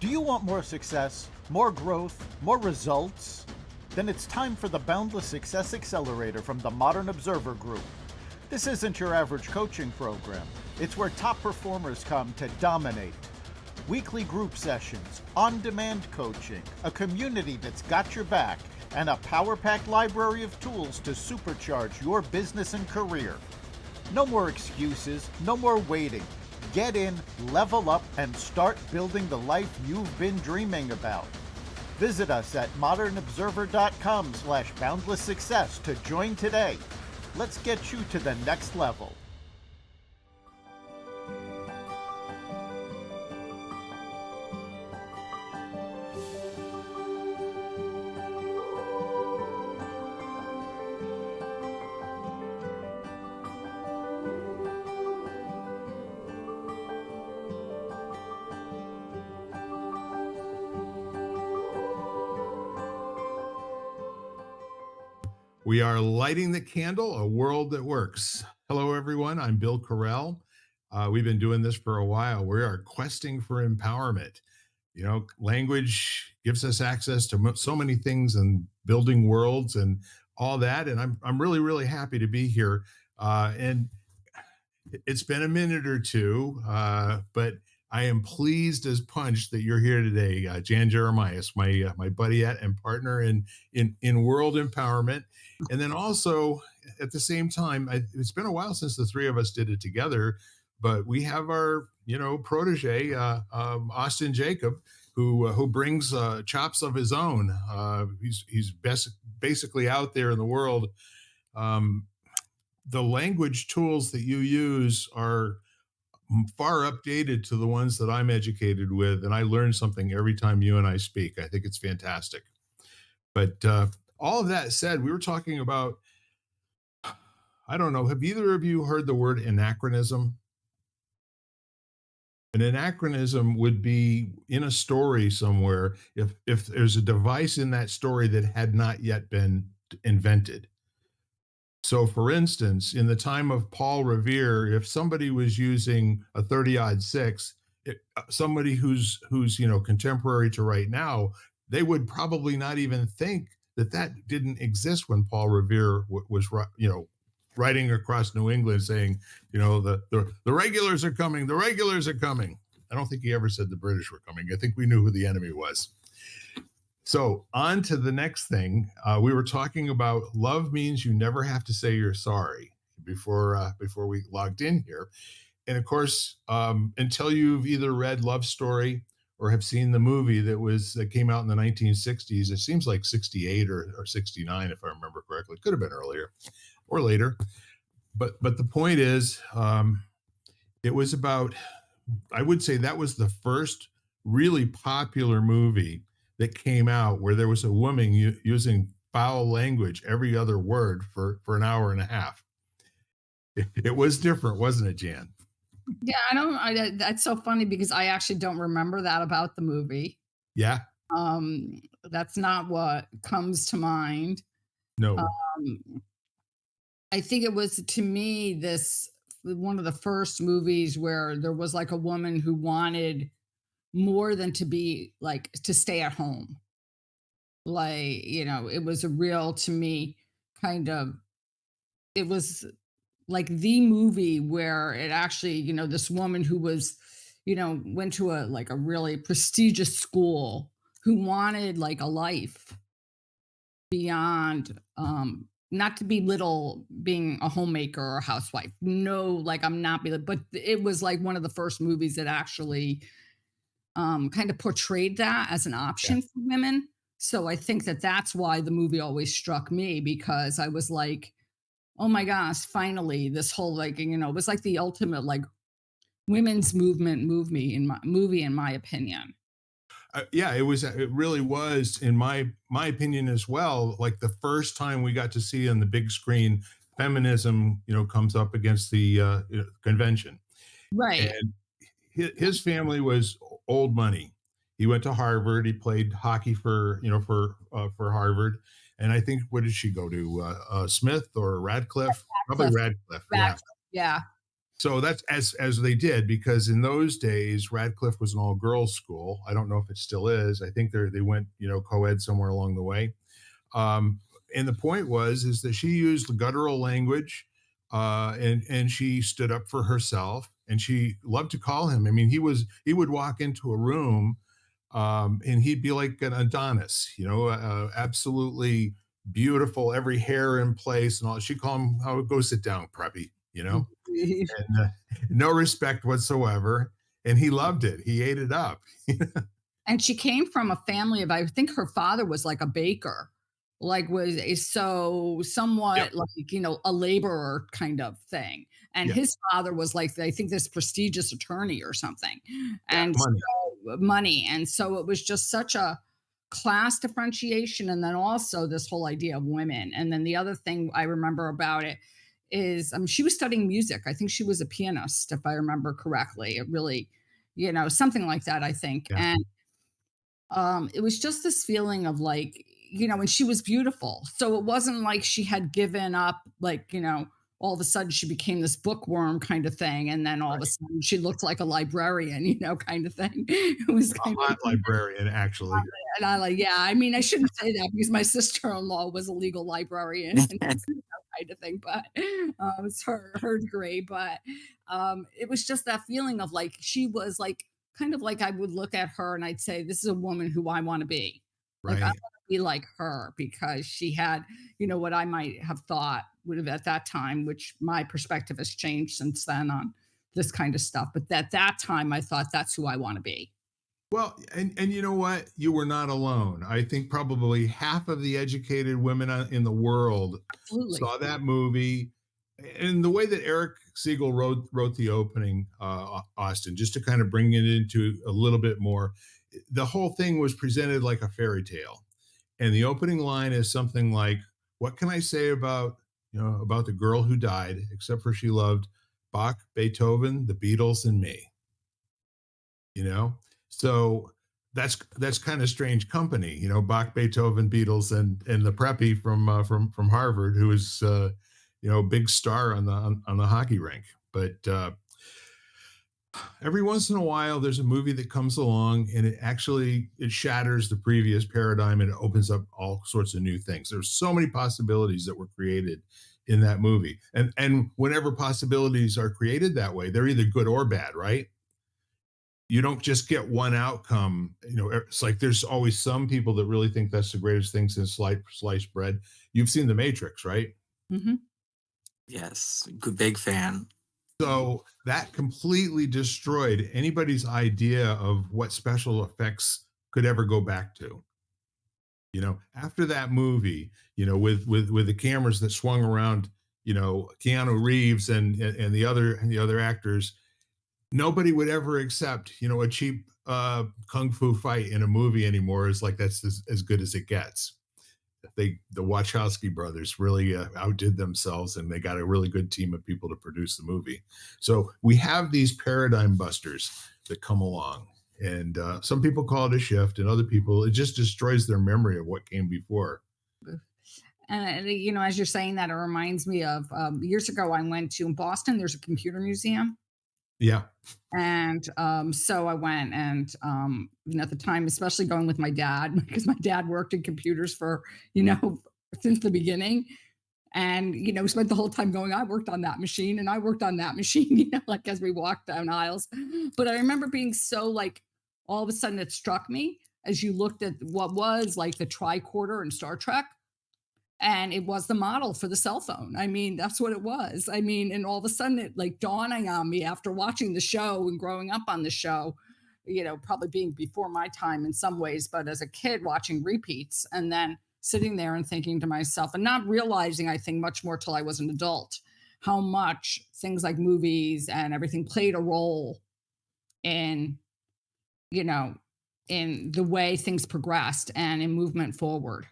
Do you want more success, more growth, more results? Then it's time for the Boundless Success Accelerator from the Modern Observer Group. This isn't your average coaching program. It's where top performers come to dominate. Weekly group sessions, on-demand coaching, a community that's got your back, and a power-packed library of tools to supercharge your business and career. No more excuses, no more waiting. Get in, level up, and start building the life you've been dreaming about. Visit us at modernobserver.com/boundlesssuccess to join today. Let's get you to the next level. We are lighting the candle, a world that works. Hello, everyone. I'm Bill Correll. We've been doing this for a while. We are questing for empowerment. You know, language gives us access to so many things and building worlds and all that. And I'm really, really happy to be here. And it's been a minute or two, but I am pleased as punch that you're here today, Jan Jeremias, my buddy and partner in world empowerment, and then also at the same time, it's been a while since the three of us did it together, but we have our protege Austin Jacob, who brings chops of his own. He's basically out there in the world. The language tools that you use are far updated to the ones that I'm educated with, and I learn something every time you and I speak. I think it's fantastic. But all of that said, we were talking about, I don't know, have either of you heard the word anachronism? An anachronism would be in a story somewhere if there's a device in that story that had not yet been invented. So, for instance, in the time of Paul Revere, if somebody was using a 30-06, somebody who's contemporary to right now, they would probably not even think that didn't exist when Paul Revere was riding across New England saying, the regulars are coming, the regulars are coming. I don't think he ever said the British were coming. I think we knew who the enemy was. So on to the next thing. We were talking about love means you never have to say you're sorry before we logged in here. And of course, until you've either read Love Story or have seen the movie that came out in the 1960s, it seems like 68 or 69, if I remember correctly. It could have been earlier or later. But the point is, it was about, I would say that was the first really popular movie that came out where there was a woman using foul language every other word for an hour and a half. It was different, wasn't it, Jan? Yeah, that's so funny because I actually don't remember that about the movie. Yeah. That's not what comes to mind. No. I think it was, to me, one of the first movies where there was like a woman who wanted more than to stay at home. It was a real, to me, it was like the movie where it actually, this woman who was, went to a really prestigious school, who wanted like a life beyond, not to belittle being a homemaker or a housewife. No, I'm not, but it was like one of the first movies that actually kind of portrayed that as an option for women. So I think that's why the movie always struck me, because I was like, oh my gosh, finally, this whole it was like the ultimate women's movement movie in my opinion. Yeah, it really was, in my opinion as well, like the first time we got to see on the big screen feminism, comes up against the convention. Right. And his family was old money. He went to Harvard. He played hockey for Harvard. And I think, what did she go to? Smith or Radcliffe? Probably Radcliffe. Yeah. So that's as they did, because in those days Radcliffe was an all girls school. I don't know if it still is. I think they went, co-ed somewhere along the way. Um, and the point was is that she used guttural language, and she stood up for herself, and she loved to call him. I mean, he would walk into a room, and he'd be like an Adonis, absolutely beautiful, every hair in place and all. She'd call him, "Oh, go sit down, preppy," and no respect whatsoever. And he loved it. He ate it up. And she came from a family of, I think her father was like a baker, like was a so Yep. somewhat like, a laborer kind of thing. And Yeah. his father was like, I think this prestigious attorney or something. Yeah. And Money. so money. And so it was just such a class differentiation. And then also this whole idea of women. And then the other thing I remember about it is she was studying music. I think she was a pianist, if I remember correctly. It really, something like that, I think. Yeah. And it was just this feeling of like, and she was beautiful. So it wasn't like she had given up, like, all of a sudden she became this bookworm kind of thing. And then all of a Right. sudden she looked like a librarian, kind of thing. It was A kind hot of, librarian, actually. and I like, yeah, I mean, I shouldn't say that because my sister-in-law was a legal librarian and kind of thing, but it's her degree. But it was just that feeling of like she was like kind of like I would look at her and I'd say, "This is a woman who I want to be. Like I want Right. to be like her because she had, what I might have thought would have at that time, which my perspective has changed since then on this kind of stuff. But at that time, I thought that's who I want to be." Well, and you know what? You were not alone. I think probably half of the educated women in the world Absolutely. saw that movie. And the way that Eric Siegel wrote the opening, Austin, just to kind of bring it into a little bit more, the whole thing was presented like a fairy tale. And the opening line is something like, "What can I say about the girl who died, except for she loved Bach, Beethoven, the Beatles, and me?" you know so that's kind of strange company, Bach, Beethoven, Beatles, and the preppy from Harvard, who is a big star on the hockey rink. But every once in a while there's a movie that comes along, and it shatters the previous paradigm, and it opens up all sorts of new things. There's so many possibilities that were created in that movie, and whenever possibilities are created that way, they're either good or bad, right? You don't just get one outcome. It's like there's always some people that really think that's the greatest thing since sliced bread. You've seen The Matrix, right? Hmm. Yes, good big fan. So that completely destroyed anybody's idea of what special effects could ever go back to. After that movie, with the cameras that swung around, Keanu Reeves and the other actors, nobody would ever accept, a cheap kung fu fight in a movie anymore. Is like that's as good as it gets. The Wachowski brothers really outdid themselves, and they got a really good team of people to produce the movie. So we have these paradigm busters that come along, and some people call it a shift, and other people, it just destroys their memory of what came before. And as you're saying that, it reminds me of years ago. I went to in Boston. There's a computer museum, Yeah. and so I went, and at the time, especially going with my dad, because my dad worked in computers for since the beginning, and spent the whole time going, I worked on that machine and I worked on that machine, like as we walked down aisles. But I remember being so like, all of a sudden it struck me as you looked at what was like the tricorder in Star Trek, and it was the model for the cell phone. I mean, that's what it was. I mean, and all of a sudden it like dawning on me after watching the show and growing up on the show, probably being before my time in some ways, but as a kid watching repeats and then sitting there and thinking to myself and not realizing, I think, much more till I was an adult, how much things like movies and everything played a role in, you know, in the way things progressed and in movement forward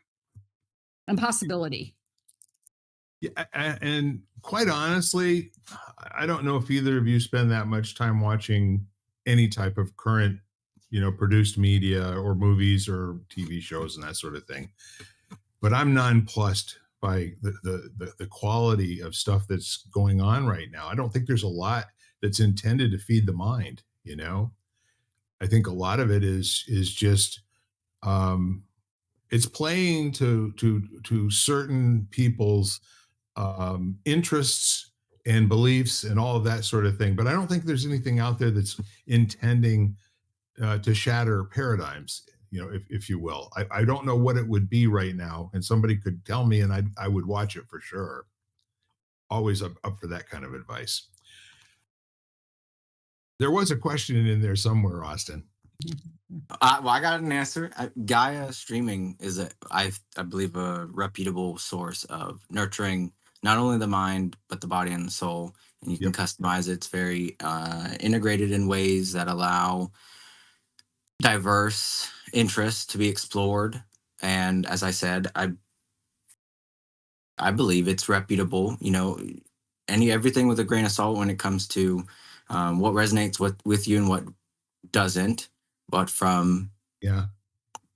and possibility. Yeah, and quite honestly, I don't know if either of you spend that much time watching any type of current, produced media or movies or TV shows and that sort of thing. But I'm nonplussed by the quality of stuff that's going on right now. I don't think there's a lot that's intended to feed the mind, you know? I think a lot of it is just um it's playing to certain people's interests and beliefs and all of that sort of thing. But I don't think there's anything out there that's intending to shatter paradigms, if you will. I don't know what it would be right now, and somebody could tell me, and I would watch it for sure. Always up for that kind of advice. There was a question in there somewhere, Austin. Well, I got an answer. Gaia streaming is I believe a reputable source of nurturing not only the mind but the body and the soul, and you can Yep. customize it. It's very integrated in ways that allow diverse interests to be explored. And as I said, I believe it's reputable. Everything with a grain of salt when it comes to what resonates with you and what doesn't. But from Yeah.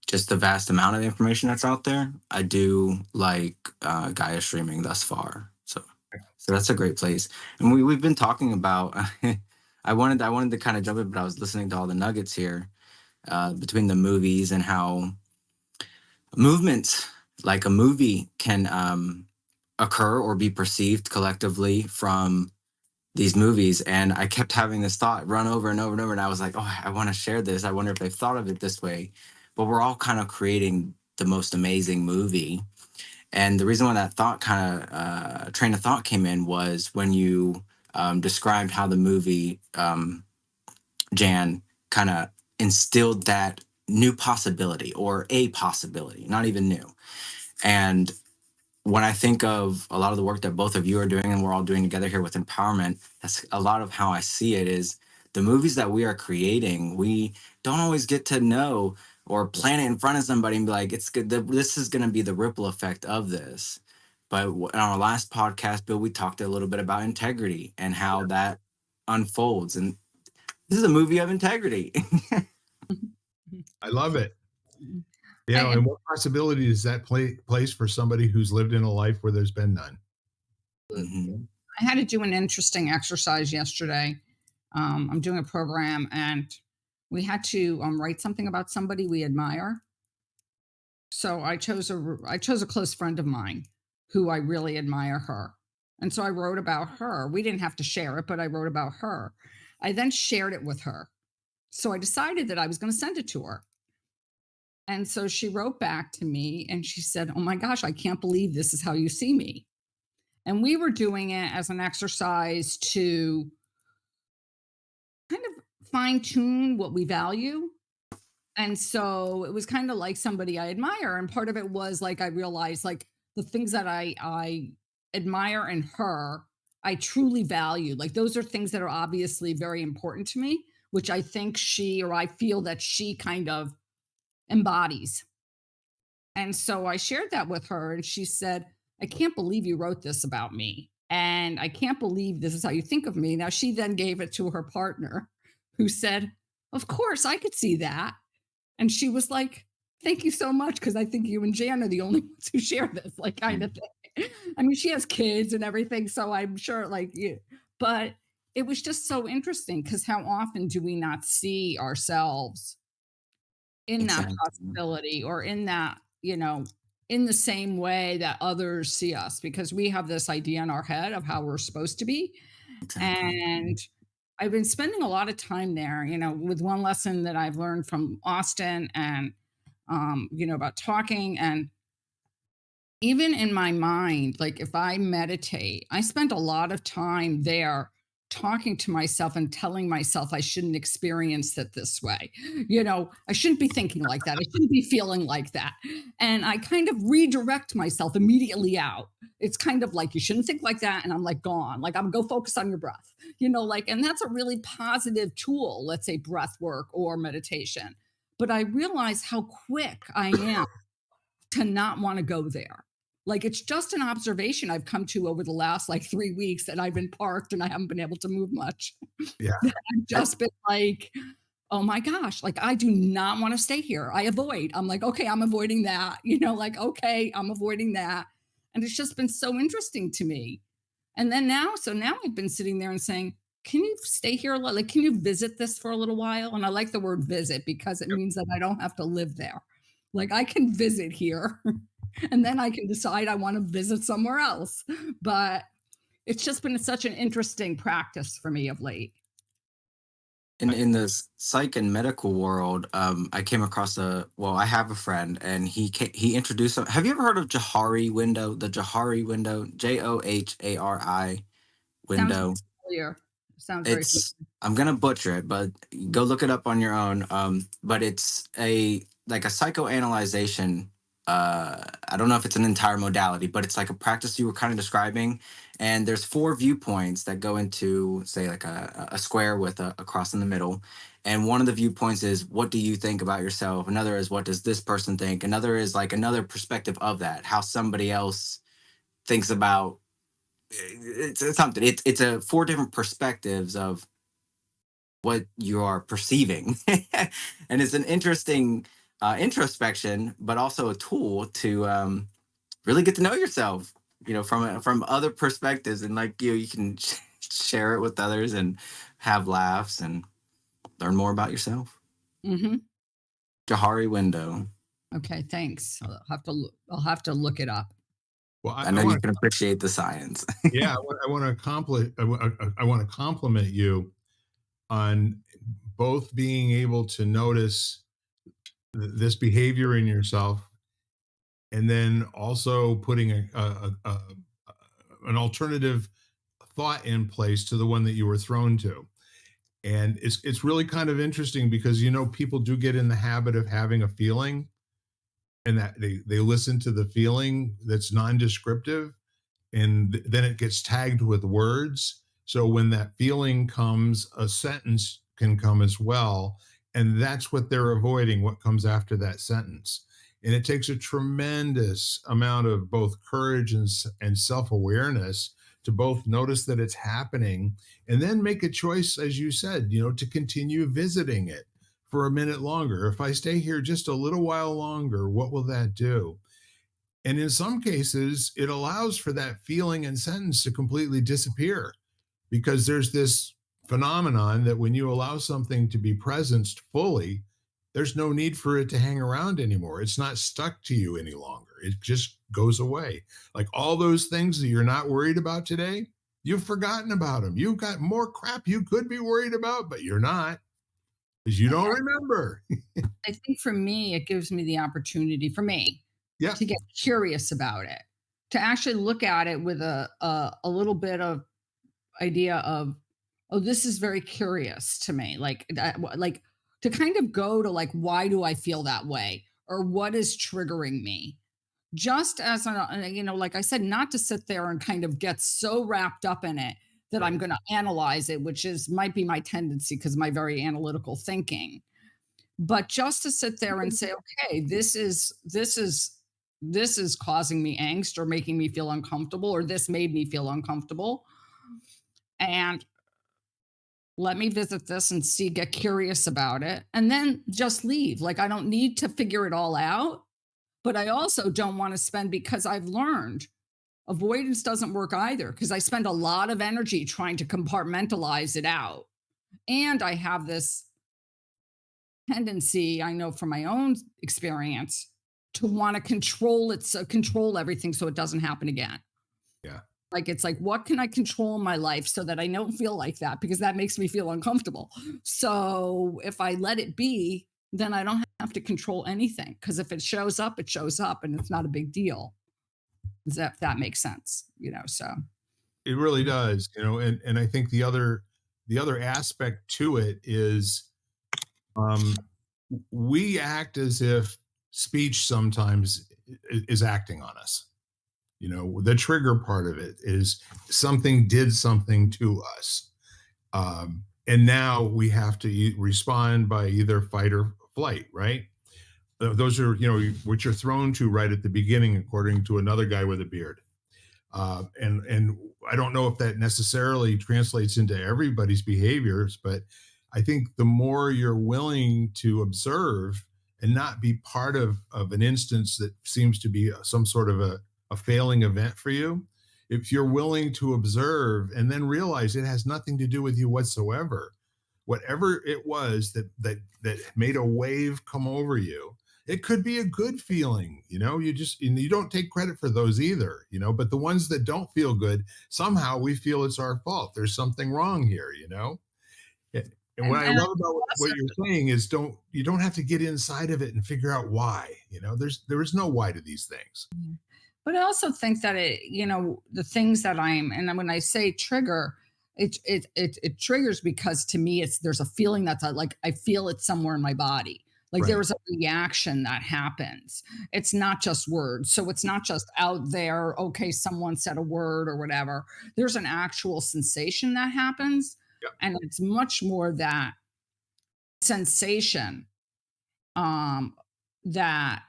just the vast amount of information that's out there, I do like Gaia streaming thus far. So that's a great place. And we've been talking about. I wanted to kind of jump in, but I was listening to all the nuggets here between the movies and how movements like a movie can occur or be perceived collectively from these movies. And I kept having this thought run over and over and over. And I was like, oh, I want to share this. I wonder if they've thought of it this way. But we're all kind of creating the most amazing movie. And the reason why that thought kind of train of thought came in was when you described how the movie, Jan, kind of instilled that new possibility or a possibility, not even new. And when I think of a lot of the work that both of you are doing and we're all doing together here with empowerment, that's a lot of how I see it is the movies that we are creating, we don't always get to know or plan it in front of somebody and be like, it's good. This is going to be the ripple effect of this. But in our last podcast, Bill, we talked a little bit about integrity and how that unfolds. And this is a movie of integrity. I love it. I, And what possibility does that place for somebody who's lived in a life where there's been none? Mhm. I had to do an interesting exercise yesterday. I'm doing a program, and we had to write something about somebody we admire. So I chose a close friend of mine who I really admire her. And so I wrote about her. We didn't have to share it, but I wrote about her. I then shared it with her. So I decided that I was going to send it to her. And so she wrote back to me and she said, "Oh my gosh, I can't believe this is how you see me." And we were doing it as an exercise to kind of fine tune what we value. And so it was kind of like somebody I admire. And part of it was like I realized like the things that I admire in her, I truly value. Like those are things that are obviously very important to me, which I think I feel that she kind of embodies. And so I shared that with her, and she said, "I can't believe you wrote this about me. And I can't believe this is how you think of me." Now, she then gave it to her partner, who said, "Of course, I could see that." And she was like, "Thank you so much, because I think you and Jan are the only ones who share this," like kind of thing. I mean, she has kids and everything, so I'm sure, like, but it was just so interesting because how often do we not see ourselves in that Exactly. possibility or in that, in the same way that others see us, because we have this idea in our head of how we're supposed to be. Exactly. And I've been spending a lot of time there, with one lesson that I've learned from Austin and, about talking. And even in my mind, like if I meditate, I spend a lot of time there talking to myself and telling myself I shouldn't experience it this way. I shouldn't be thinking like that. I shouldn't be feeling like that. And I kind of redirect myself immediately out. It's kind of like, you shouldn't think like that. And I'm like, gone. Like, I'm go focus on your breath, and that's a really positive tool, let's say breath work or meditation. But I realize how quick I am to not want to go there. Like it's just an observation I've come to over the last like 3 weeks that I've been parked and I haven't been able to move much. Yeah. I've just been like, oh my gosh, like I do not want to stay here. I avoid. I'm like, okay, I'm avoiding that. Like, okay, I'm avoiding that. And it's just been so interesting to me. And then now I've been sitting there and saying, can you stay here? Like, can you visit this for a little while? And I like the word visit because it means that I don't have to live there. Like, I can visit here and then I can decide I want to visit somewhere else. But it's just been such an interesting practice for me of late. In the psych and medical world, I came across I have a friend, and he introduced. Have you ever heard of Johari window? The Johari window, Johari Sounds window. familiar. Sounds very familiar. It's I'm gonna butcher it, but go look it up on your own. But it's a psychoanalyzation. I don't know if it's an entire modality, but it's like a practice you were kind of describing. And there's four viewpoints that go into, say, like a square with a cross in the middle. And one of the viewpoints is, what do you think about yourself? Another is, what does this person think? Another is like another perspective of that, how somebody else thinks about it's something. It's a four different perspectives of what you are perceiving, and it's an interesting introspection, but also a tool to really get to know yourself. From other perspectives, and like you can share it with others and have laughs and learn more about yourself. Hmm. Johari window. Okay, thanks. I'll have to look it up. Well, I know you can appreciate the science. yeah, I want to I want to compliment you on both being able to notice this behavior in yourself, and then also putting an alternative thought in place to the one that you were thrown to. And it's really kind of interesting because people do get in the habit of having a feeling, and that they listen to the feeling that's non-descriptive, and then it gets tagged with words. So when that feeling comes, a sentence can come as well. And that's what they're avoiding, what comes after that sentence. And it takes a tremendous amount of both courage and self-awareness to both notice that it's happening, and then make a choice, as you said, to continue visiting it for a minute longer. If I stay here just a little while longer, what will that do? And in some cases, it allows for that feeling and sentence to completely disappear, because there's this phenomenon that when you allow something to be presenced fully, there's no need for it to hang around anymore. It's not stuck to you any longer. It just goes away. Like all those things that you're not worried about today, you've forgotten about them. You've got more crap you could be worried about, but you're not, because you don't remember. I think for me, it gives me the opportunity Yeah. to get curious about it, to actually look at it with a little bit of idea of, oh, this is very curious to me. Like that, like to kind of go to like, why do I feel that way? Or what is triggering me? Just as like I said, not to sit there and kind of get so wrapped up in it that I'm going to analyze it, which might be my tendency because my very analytical thinking. But just to sit there and say, okay, this is causing me angst or making me feel uncomfortable, or this made me feel uncomfortable. And let me visit this and get curious about it, and then just leave. Like, I don't need to figure it all out, but I also don't want to spend, because I've learned avoidance doesn't work either, because I spend a lot of energy trying to compartmentalize it out. And I have this tendency, I know from my own experience, to want to control everything so it doesn't happen again. Yeah. Like, it's like, what can I control in my life so that I don't feel like that? Because that makes me feel uncomfortable. So if I let it be, then I don't have to control anything. Because if it shows up, it shows up, and it's not a big deal. If that makes sense, so. It really does, and I think the other aspect to it is, we act as if speech sometimes is acting on us. The trigger part of it is something did something to us. And now we have to respond by either fight or flight, right? Those are, what you're thrown to right at the beginning, according to another guy with a beard. And I don't know if that necessarily translates into everybody's behaviors, but I think the more you're willing to observe and not be part of an instance that seems to be some sort of a failing event for you, if you're willing to observe and then realize it has nothing to do with you whatsoever, whatever it was that made a wave come over you, it could be a good feeling, you don't take credit for those either, but the ones that don't feel good, somehow we feel it's our fault. There's something wrong here. And what I And I love about what also you're saying is you don't have to get inside of it and figure out why. There is no why to these things. but I also think that the things that and when I say trigger, it triggers because to me there's a feeling that's like I feel it somewhere in my body. Like there Right. was a reaction that happens. It's not just words. So it's not just out there, okay, someone said a word or whatever. There's an actual sensation that happens. Yep. And it's much more that sensation um that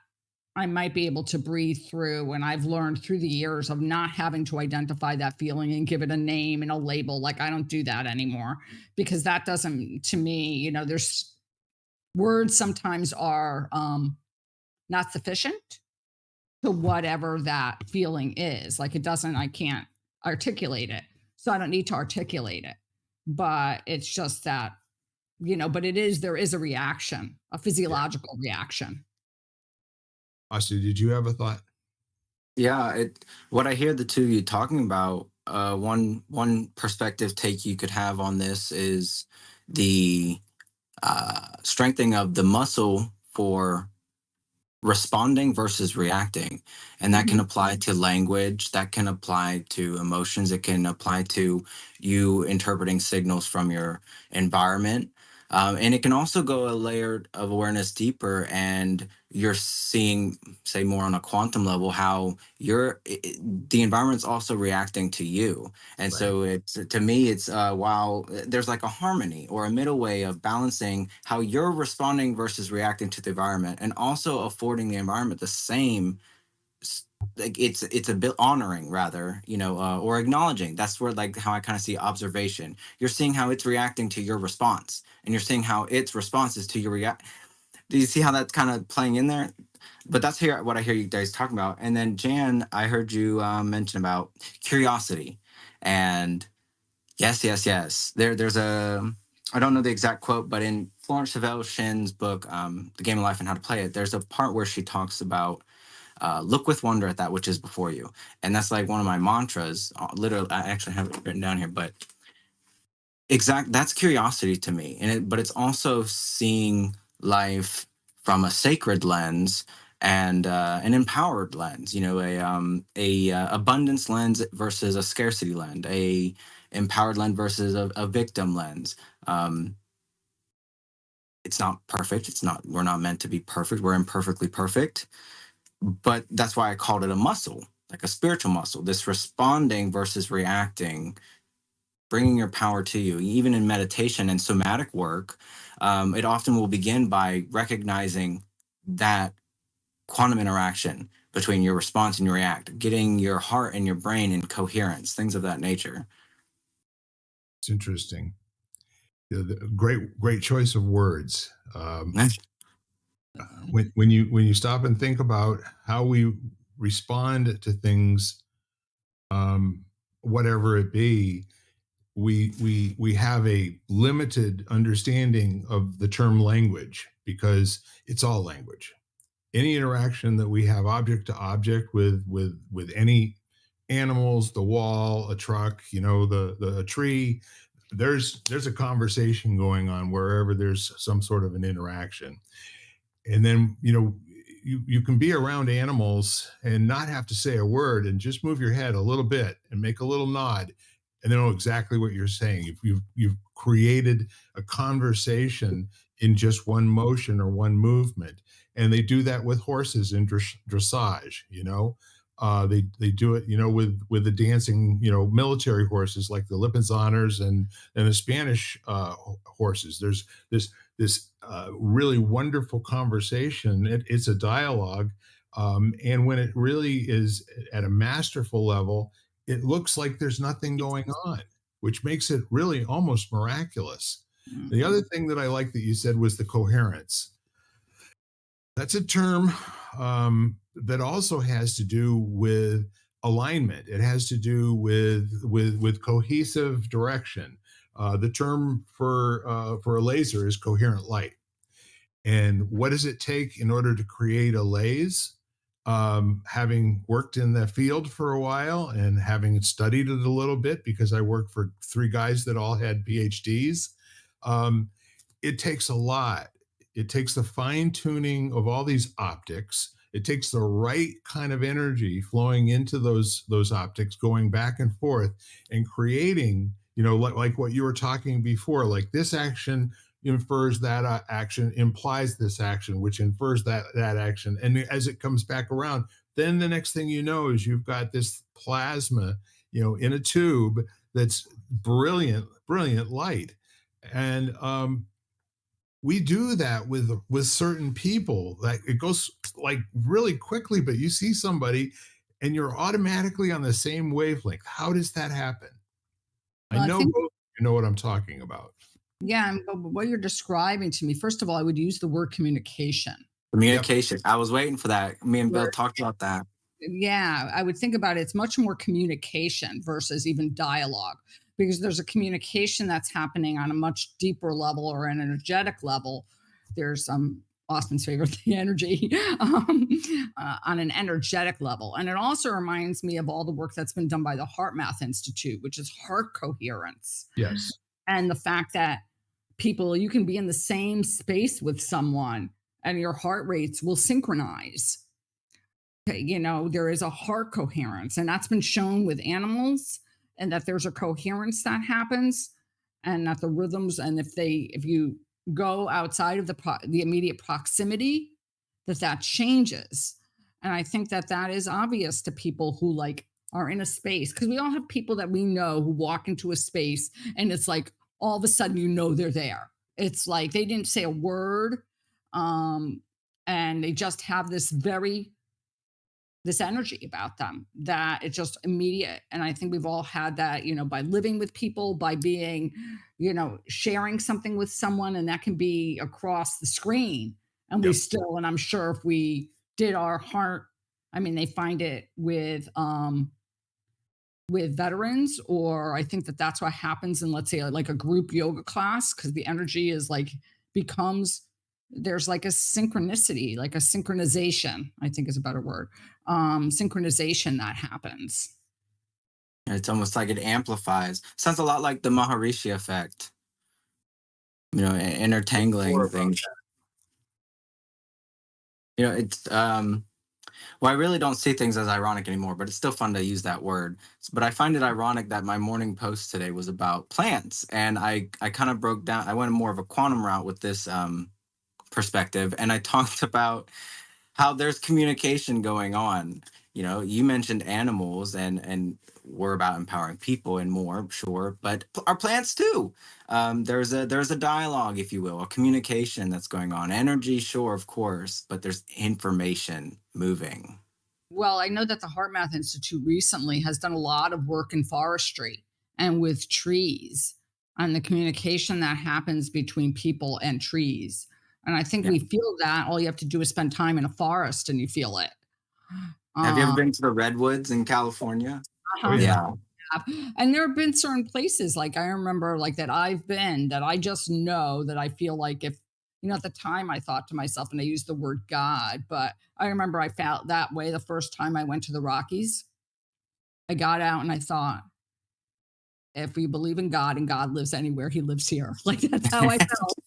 I might be able to breathe through. And I've learned through the years of not having to identify that feeling and give it a name and a label. Like I don't do that anymore because that doesn't, to me, there's words sometimes are not sufficient to whatever that feeling is. Like I can't articulate it. So I don't need to articulate it. But it's just that, but there is a reaction, a Yeah. physiological reaction. Asa, did you have a thought? Yeah, what I hear the two of you talking about, one perspective take you could have on this is the strengthening of the muscle for responding versus reacting. And that can Mhm. apply to language, that can apply to emotions, it can apply to you interpreting signals from your environment. And it can also go a layer of awareness deeper, and you're seeing, say, more on a quantum level, how the environment's also reacting to you. And Right. so it's, to me, it's while there's like a harmony or a middle way of balancing how you're responding versus reacting to the environment, and also affording the environment the same like it's a bit honoring, rather, or acknowledging. That's where, like, how I kind of see observation. You're seeing how it's reacting to your response, and you're seeing how its response is to your react. Do you see how that's kind of playing in there? But that's here what I hear you guys talking about. And then Jan, I heard you mention about curiosity. And yes, yes, yes. There's a, I don't know the exact quote, but in Florence Scovel Shin's book, The Game of Life and How to Play It, there's a part where she talks about look with wonder at that which is before you. And that's like one of my mantras. Literally, I actually have it written down here, but that's curiosity to me. But it's also seeing life from a sacred lens and an empowered lens. A abundance lens versus a scarcity lens, a empowered lens versus a victim lens. Um, it's not perfect. It's not. We're not meant to be perfect. We're imperfectly perfect. But that's why I called it a muscle, like a spiritual muscle. This responding versus reacting, bringing your power to you. Even in meditation and somatic work, it often will begin by recognizing that quantum interaction between your response and your react, getting your heart and your brain in coherence, things of that nature. It's interesting. Great choice of words. When you stop and think about how we respond to things, um, whatever it be, we have a limited understanding of the term language because it's all language. Any interaction that we have object to object with any animals, the wall, a truck, the a tree, there's a conversation going on wherever there's some sort of an interaction. And then you can be around animals and not have to say a word and just move your head a little bit and make a little nod, and they know exactly what you're saying. You've created a conversation in just one motion or one movement. And they do that with horses in dressage. They do it with the dancing military horses like the Lipizzaner's and the Spanish horses. There's this really wonderful conversation. It's a dialogue, and when it really is at a masterful level, it looks like there's nothing going on, which makes it really almost miraculous. The other Mhm. thing that I like that you said was the coherence. That's a term that also has to do with alignment. It has to do with cohesive direction. The term for a laser is coherent light. And what does it take in order to create a laser? Having worked in the field for a while and having studied it a little bit, because I worked for three guys that all had PhDs, um, it takes a lot. It takes the fine tuning of all these optics. It takes the right kind of energy flowing into those optics, going back and forth, and creating, like what you were talking before, like this action infers that action implies this action, which infers that action, and as it comes back around, then the next thing you know is you've got this plasma, in a tube that's brilliant light. And we do that with certain people. Like, it goes like really quickly, but you see somebody and you're automatically on the same wavelength. How does that happen? I Well, I know think, both you know what I'm talking about. yeah, but what you're describing to me, first of all, I would use the word communication. Yep. Communication. I was waiting for that. Me and Bill Where, talked about that. yeah, I would think about it. It's much more communication versus even dialogue, because there's a communication that's happening on a much deeper level or an energetic level. There's Austin's favorite thing, energy, on an energetic level. And it also reminds me of all the work that's been done by the Heart Math Institute, which is heart coherence. Yes. And the fact that people, you can be in the same space with someone and your heart rates will synchronize. Okay, there is a heart coherence, and that's been shown with animals, and that there's a coherence that happens, and that the rhythms, and if you go outside of the immediate proximity, that changes. And I think that is obvious to people who like are in a space, because we all have people that we know who walk into a space and it's like all of a sudden they're there. It's like they didn't say a word, um and they just have this energy about them that it's just immediate. And I think we've all had that, by living with people, by being, sharing something with someone, and that can be across the screen. And Yep. and I'm sure if we did our heart, I mean, they find it with veterans, or I think that's what happens in, let's say, like a group yoga class, because the energy is like becomes, there's like a synchronicity, like a synchronization, I think is a better word, synchronization that happens. It's almost like it amplifies. Sounds a lot like the Maharishi effect. More Intertangling about things. It's well, I really don't see things as ironic anymore, but it's still fun to use that word. But I find it ironic that my morning post today was about plants, and I kind of broke down. I went more of a quantum route with this perspective, and I talked about how there's communication going on. You mentioned animals, and we're about empowering people and more, sure, but our plants too. There's a dialogue, if you will, a communication that's going on. Energy, sure, of course, but there's information moving. Well, I know that the Heart Math Institute recently has done a lot of work in forestry and with trees, and the communication that happens between people and trees. And I think Yeah. we feel that. All you have to do is spend time in a forest and you feel it. Have you ever Um, been to the redwoods in California? Oh uh-huh. yeah. Yeah. And there have been certain places, like I remember, like that I've been, that I just know that I feel like if, at the time I thought to myself, and I used the word God, but I remember I felt that way the first time I went to the Rockies. I got out and I thought, if we believe in God and God lives anywhere, he lives here. Like that's how I felt.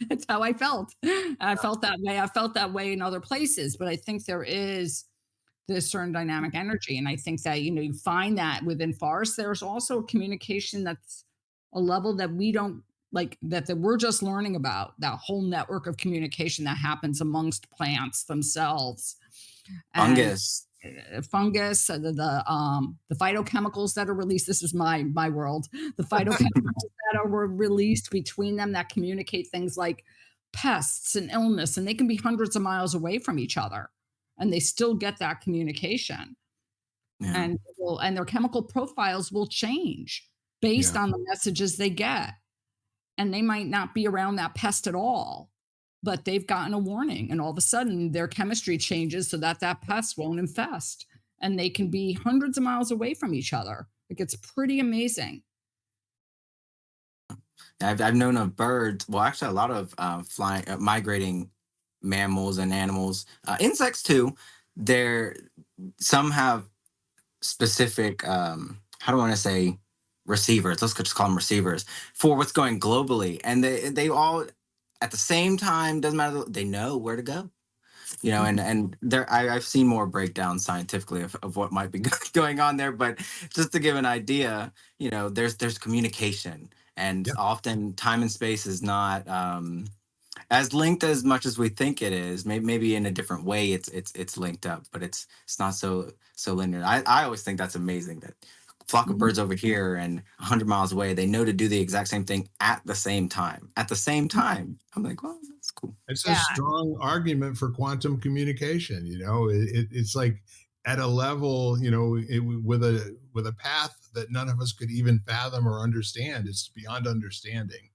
That's how I felt. And I felt that way. I felt that way in other places, but I think there is this certain dynamic energy. And I think that, you find that within forests, there's also communication that's a level that we don't like, that we're just learning about, that whole network of communication that happens amongst plants themselves. And Fungus. fungus, the phytochemicals that are released. This is my world. The phytochemicals that are released between them that communicate things like pests and illness, and they can be hundreds of miles away from each other, and they still get that communication. Yeah. And their chemical profiles will change based Yeah. on the messages they get, and they might not be around that pest at all, but they've gotten a warning, and all of a sudden their chemistry changes so that that pest won't infest, and they can be hundreds of miles away from each other. Like, it's pretty amazing. I've known of birds. Well, actually, a lot of flying, migrating mammals and animals, insects too. They're some have specific. How do I want to say receivers? Let's just call them receivers for what's going globally, and they all at the same time, doesn't matter. They know where to go. And I've seen more breakdowns scientifically of what might be going on there, but just to give an idea, there's communication, and Yeah. often time and space is not as linked as much as we think it is. Maybe in a different way it's linked up, but it's not so linear. I always think that's amazing that flock of Mhm. birds over here and 100 miles away, they know to do the exact same thing at the same time. At the same time, I'm like, well, that's cool. It's a Yeah, strong argument for quantum communication. It's like at a level, with a path that none of us could even fathom or understand. It's beyond understanding.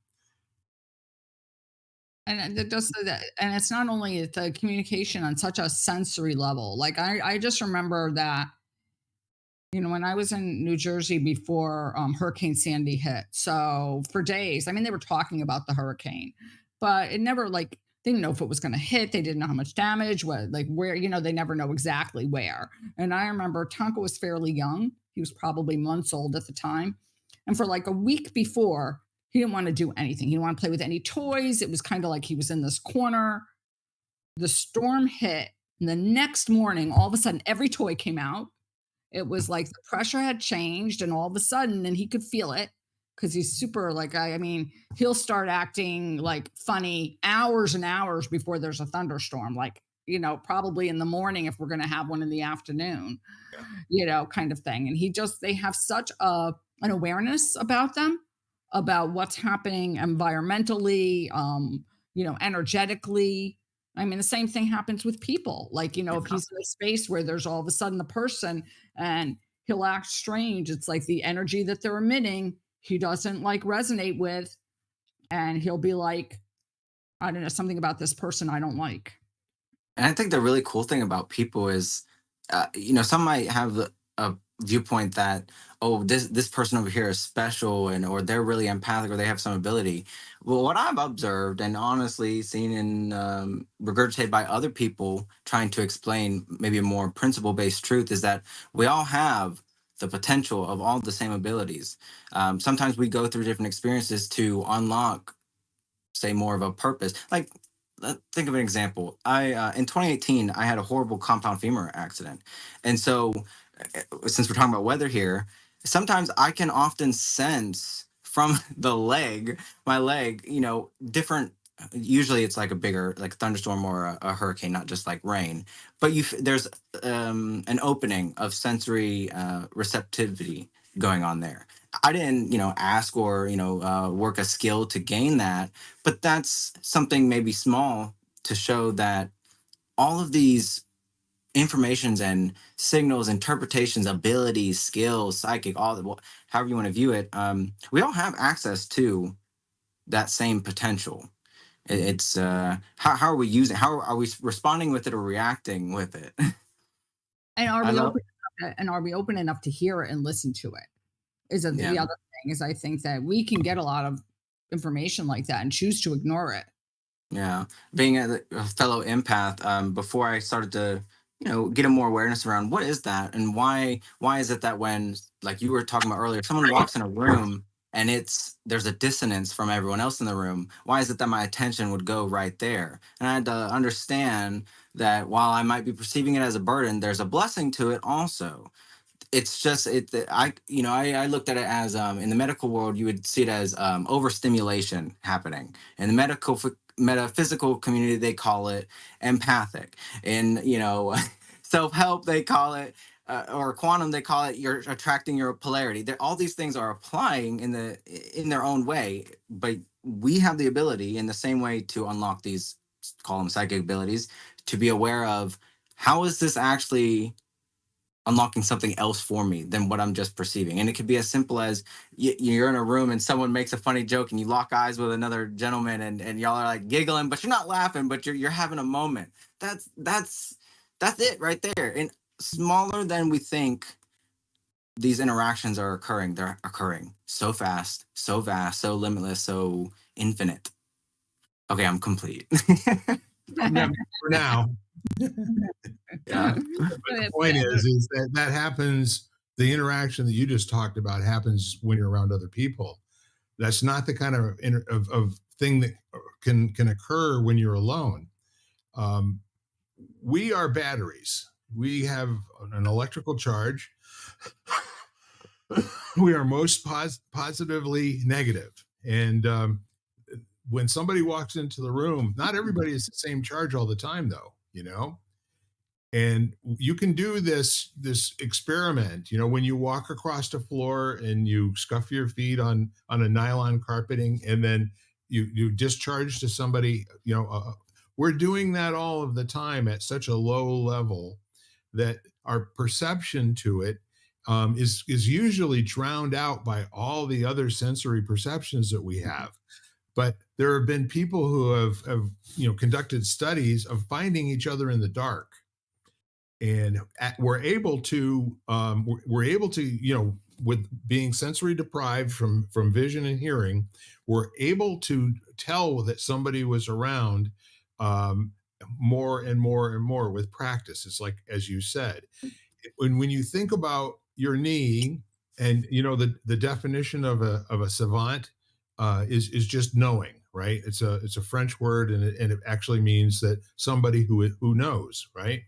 and it does that, and it's not only the communication on such a sensory level. Like, I just remember that, when I was in New Jersey before Hurricane Sandy hit. So for days, I mean, they were talking about the hurricane, but it never, like, they didn't know if it was going to hit. They didn't know how much damage, what, like, where, they never know exactly where. And I remember Tonka was fairly young. He was probably months old at the time. And for like a week before, he didn't want to do anything. He didn't want to play with any toys. It was kind of like he was in this corner. The storm hit. And the next morning, all of a sudden, every toy came out. It was like the pressure had changed, and all of a sudden, and he could feel it because he's super, like, I mean, he'll start acting like funny hours and hours before there's a thunderstorm, like, probably in the morning if we're going to have one in the afternoon, kind of thing. And they have such an awareness about them, about what's happening environmentally, energetically. I mean, the same thing happens with people. Like, if Yeah. he's in a space where there's all of a sudden a person and he'll act strange, it's like the energy that they're emitting, he doesn't like resonate with. And he'll be like, I don't know, something about this person I don't like. And I think the really cool thing about people is, some might have a viewpoint that, oh, this person over here is special, and or they're really empathic, or they have some ability. Well, what I've observed and honestly seen and regurgitated by other people trying to explain maybe a more principle based truth is that we all have the potential of all the same abilities. Sometimes we go through different experiences to unlock, say, more of a purpose. Like, think of an example. I In 2018, I had a horrible compound femur accident, and so since we're talking about weather here, sometimes I can often sense from my leg, different. Usually, it's like a bigger, like thunderstorm or a hurricane, not just like rain. But there's an opening of sensory receptivity going on there. I didn't, ask or work a skill to gain that, but that's something maybe small to show that all of these informations and signals, interpretations, abilities, skills, psychic, all the however you want to view it, we all have access to that same potential. It's how are we using? How are we responding with it or reacting with it? And are I we love, open and are we open enough to hear it and listen to it? Is yeah. the other thing, is I think that we can get a lot of information like that and choose to ignore it. Yeah, being a fellow empath, before I started to, get a more awareness around what is that and why is it that when, like you were talking about earlier, someone walks in a room and there's a dissonance from everyone else in the room, why is it that my attention would go right there? And I had to understand that while I might be perceiving it as a burden, there's a blessing to it also. It's just I looked at it as, in the medical world you would see it as overstimulation happening. In the metaphysical community they call it empathic. In self-help they call it, or quantum they call it, you're attracting your polarity. All these things are applying in their own way, but we have the ability in the same way to unlock these, call them psychic abilities, to be aware of how is this actually unlocking something else for me than what I'm just perceiving. And it could be as simple as you're in a room and someone makes a funny joke and you lock eyes with another gentleman, and y'all are like giggling, but you're not laughing, but you're having a moment. That's it right there. And smaller than we think, these interactions are occurring. They're occurring so fast, so vast, so limitless, so infinite. Okay, I'm complete. Yeah, for now. Yeah. But the point is that that happens. The interaction that you just talked about happens when you're around other people. That's not the kind of thing that can occur when you're alone. Um, we are batteries. We have an electrical charge. We are most positively negative. And when somebody walks into the room, not everybody is the same charge all the time, though, you know? And you can do this experiment, you know, when you walk across the floor and you scuff your feet on a nylon carpeting, and then you discharge to somebody, you know, we're doing that all of the time at such a low level that our perception to it is usually drowned out by all the other sensory perceptions that we have. But there have been people who have you know, conducted studies of finding each other in the dark, and we're able to, you know, with being sensory deprived from vision and hearing, we're able to tell that somebody was around, um, more and more and more with practice. It's like, as you said, when you think about your knee, and you know, the definition of a savant is just knowing, right? It's a French word, and it actually means that somebody who knows, right?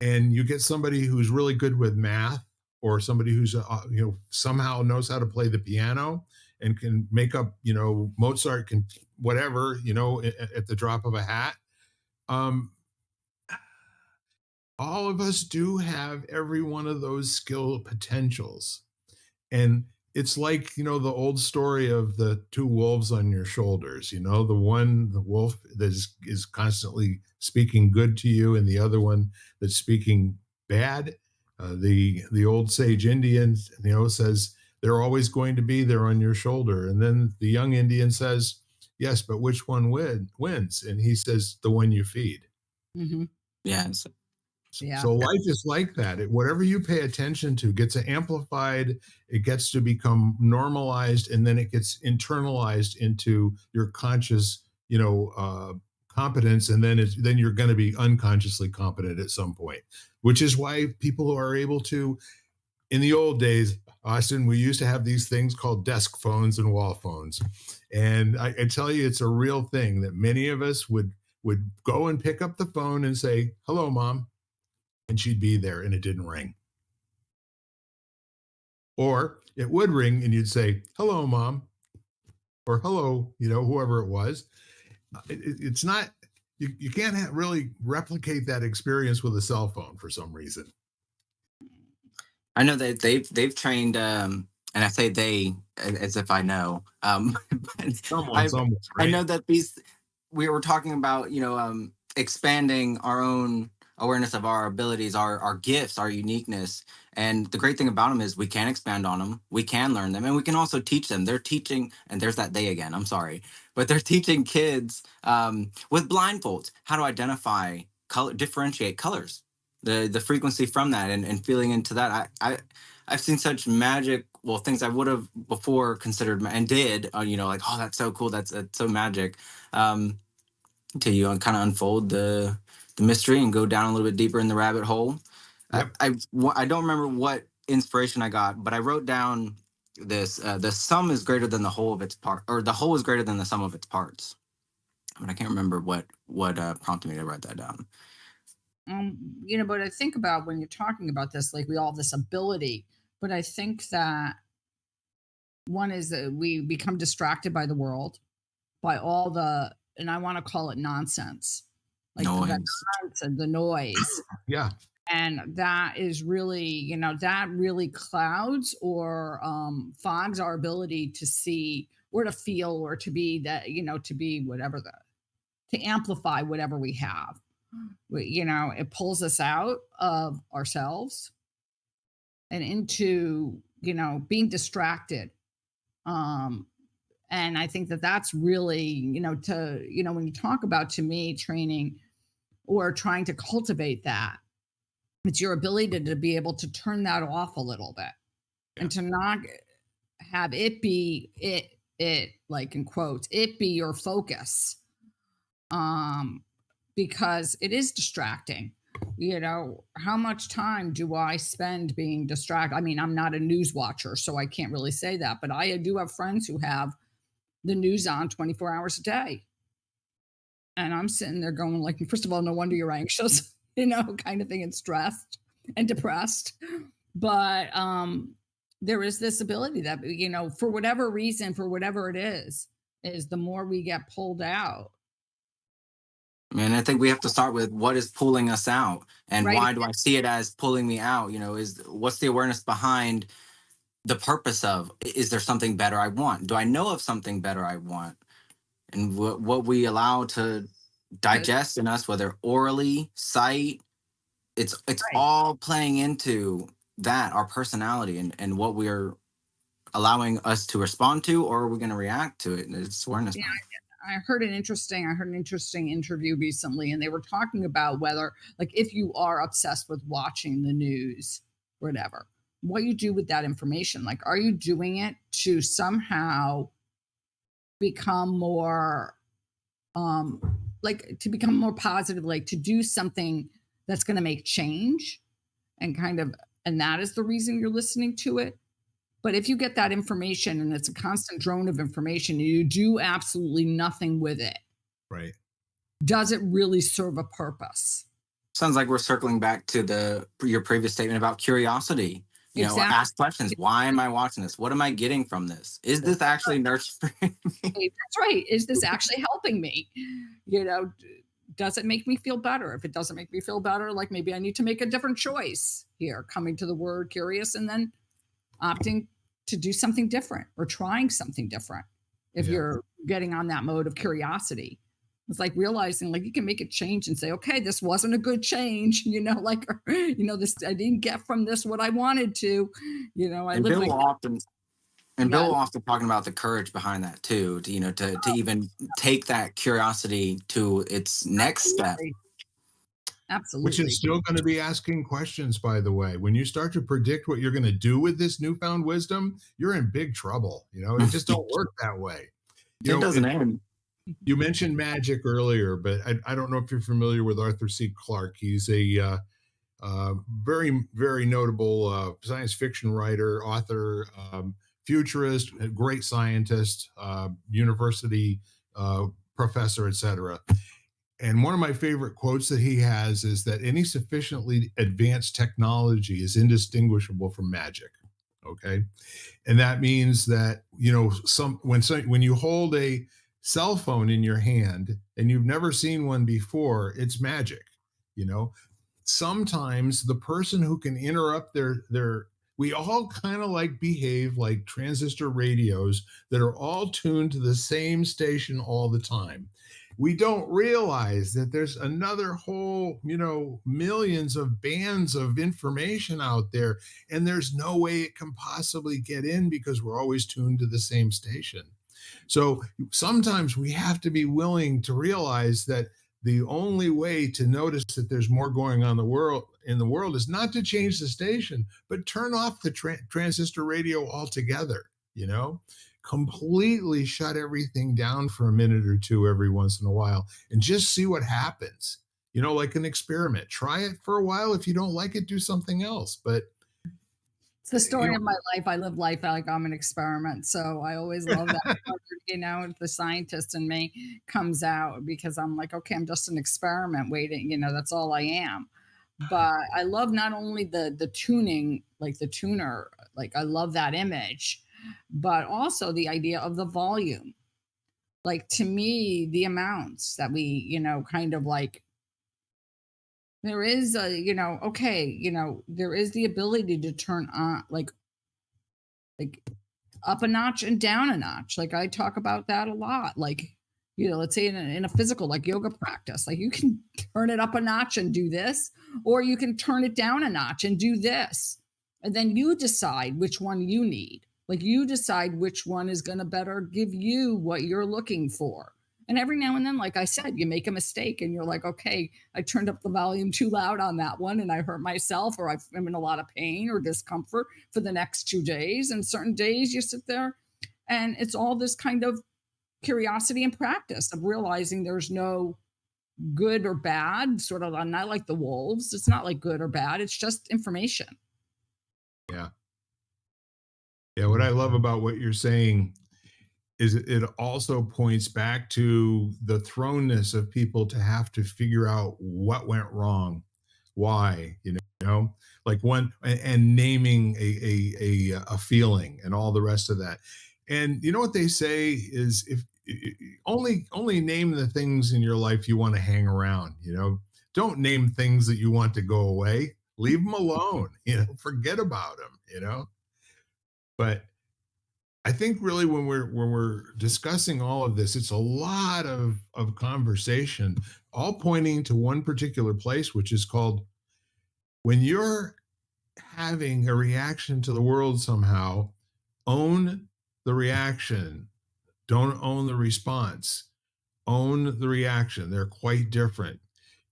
And you get somebody who's really good with math, or somebody who's you know, somehow knows how to play the piano and can make up, you know, Mozart can whatever, you know, at the drop of a hat. um all of us do have every one of those skill potentials. And it's like, you know, the old story of the two wolves on your shoulders, you know, the wolf that is constantly speaking good to you, and the other one that's speaking bad. The old sage Indian, you know, says they're always going to be there on your shoulder. And then the young Indian says, yes, but which one wins? And he says, the one you feed. Mhm. Yeah. Yeah. So life is like that. Whatever you pay attention to gets amplified, it gets to become normalized, and then it gets internalized into your conscious, you know, competence, and then you're going to be unconsciously competent at some point. Which is why people are able to. In the old days, Austin, we used to have these things called desk phones and wall phones, and I tell you, it's a real thing that many of us would go and pick up the phone and say, "Hello, mom," and she'd be there, and it didn't ring. Or it would ring and you'd say, hello, mom, or hello, you know, whoever it was. It's not, you can't really replicate that experience with a cell phone for some reason. I know that they've trained, and I say they as if I know. But Someone, I've somewhere, I right? know that these we were talking about, expanding our own awareness of our abilities, our gifts, our uniqueness. And the great thing about them is we can expand on them, we can learn them, and we can also teach them. They're teaching, and there's that they again. I'm sorry, but they're teaching kids, with blindfolds, how to identify color, differentiate colors, the frequency from that, and feeling into that. I've seen such magic, well, things I would have before considered and did, like, oh, that's so cool, that's so magic, until you kind of unfold the mystery and go down a little bit deeper in the rabbit hole. Yep. I don't remember what inspiration I got, but I wrote down this: the sum is greater than the whole of its part, or the whole is greater than the sum of its parts. But I can't remember what prompted me to write that down. But I think about when you're talking about this, like we all have this ability, but I think that one is that we become distracted by the world, by all the, and I want to call it nonsense, like the Noise. nonsense, the noise. Yeah. And that is really, that really clouds or fogs our ability to see or to feel or to be that, to be whatever to amplify whatever we have. It pulls us out of ourselves. and into, being distracted. Um, and I think that that's really, when you talk about, to me, training or trying to cultivate that, it's your ability to be able to turn that off a little bit Yeah. and to not have it be it like in quotes, it be your focus. Um, because it is distracting. How much time do I spend being distracted? I mean, I'm not a news watcher, so I can't really say that, but I do have friends who have the news on 24 hours a day. And I'm sitting there going, like, first of all, no wonder you're anxious, kind of thing, and stressed and depressed. But there is this ability that, for whatever reason, for whatever it is the more we get pulled out. I mean, I think we have to start with what is pulling us out, and Right. why do I see it as pulling me out? Is what's the awareness behind the purpose of? Is there something better I want? Do I know of something better I want? And what we allow to digest in us, whether orally, sight, it's Right. all playing into that, our personality, and what we're allowing us to respond to, or are we going to react to it? And it's awareness Yeah, behind I heard an interesting interview recently, and they were talking about whether, like, if you are obsessed with watching the news or whatever, what you do with that information. Like, are you doing it to somehow become more, like, to become more positive, like to do something that's going to make change, and kind of, and that is the reason you're listening to it. But if you get that information and it's a constant drone of information and you do absolutely nothing with it, Right. does it really serve a purpose? Sounds like we're circling back to your previous statement about curiosity. Exactly. Ask questions. Why am I watching this? What am I getting from this? Is this actually nurturing me? That's right. Is this actually helping me? Does it make me feel better? If it doesn't make me feel better, like, maybe I need to make a different choice here, coming to the word curious and then opting to do something different or trying something different. If Yeah. you're getting on that mode of curiosity, it's like realizing, like, you can make a change and say, okay, this wasn't a good change, like, this, I didn't get from this what I wanted to, I And live Bill my, will often and yeah, Bill will often talking about the courage behind that too. To even take that curiosity to its next step. absolutely. Which Absolutely. is still going to be asking questions, by the way. When you start to predict what you're going to do with this newfound wisdom, you're in big trouble. It just don't work that way. It doesn't end. You mentioned magic earlier, but I don't know if you're familiar with Arthur C. Clarke. He's a very, very notable science fiction writer, author, futurist, a great scientist, university professor, etc. And one of my favorite quotes that he has is that any sufficiently advanced technology is indistinguishable from magic. Okay. And that means that, when you hold a cell phone in your hand and you've never seen one before, it's magic. You know, sometimes the person who can interrupt their we all kind of like behave like transistor radios that are all tuned to the same station all the time. We don't realize that there's another whole, millions of bands of information out there, and there's no way it can possibly get in because we're always tuned to the same station. So sometimes we have to be willing to realize that the only way to notice that there's more going on in the world is not to change the station, but turn off the transistor radio altogether, completely shut everything down for a minute or two every once in a while and just see what happens. Like an experiment. Try it for a while. If you don't like it, do something else. But It's the story of my life. I live life like I'm an experiment. So I always love that. The scientist in me comes out because I'm like, okay, I'm just an experiment waiting. That's all I am. But I love not only the tuning, like the tuner, like I love that image, but also the idea of the volume. Like, to me, the amounts that we, kind of like, there is a, okay, there is the ability to turn on, like up a notch and down a notch. Like, I talk about that a lot. Like, let's say in a physical, like, yoga practice, like, you can turn it up a notch and do this, or you can turn it down a notch and do this. And then you decide which one you need. Like you decide which one is going to better give you what you're looking for. And every now and then, like I said, you make a mistake and you're like, okay, I turned up the volume too loud on that one and I hurt myself, or I'm in a lot of pain or discomfort for the next 2 days. And certain days you sit there and it's all this kind of curiosity and practice of realizing there's no good or bad, sort of not like the wolves. It's not like good or bad, it's just information. Yeah. Yeah. What I love about what you're saying is it also points back to the thrownness of people to have to figure out what went wrong, why, like one and naming a feeling and all the rest of that. And you know what they say is if only name the things in your life you want to hang around, don't name things that you want to go away. Leave them alone, forget about them. But I think really when we're discussing all of this, it's a lot of conversation, all pointing to one particular place, which is called when you're having a reaction to the world somehow, own the reaction. Don't own the response. Own the reaction. They're quite different.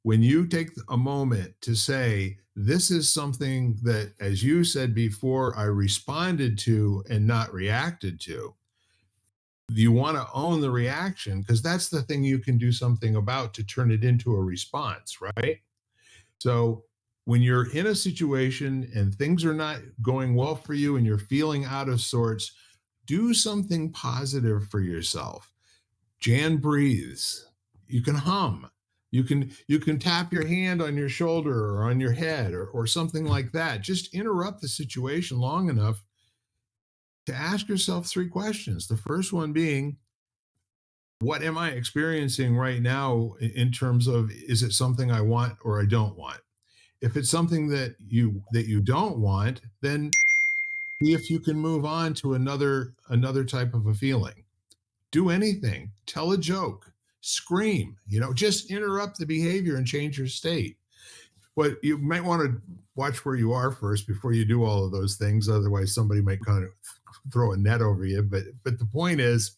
When you take a moment to say, this is something that, as you said before, I responded to and not reacted to, you want to own the reaction because that's the thing you can do something about to turn it into a response, right? So when you're in a situation and things are not going well for you and you're feeling out of sorts, do something positive for yourself. Jan breathes. You can hum. You can tap your hand on your shoulder or on your head or something like that. Just interrupt the situation long enough to ask yourself 3 questions. The first one being, what am I experiencing right now in terms of, is it something I want or I don't want? If it's something that you don't want, then see if you can move on to another type of a feeling. Do anything, tell a joke, scream, just interrupt the behavior and change your state. But you might want to watch where you are first before you do all of those things. Otherwise, somebody might kind of throw a net over you. But the point is,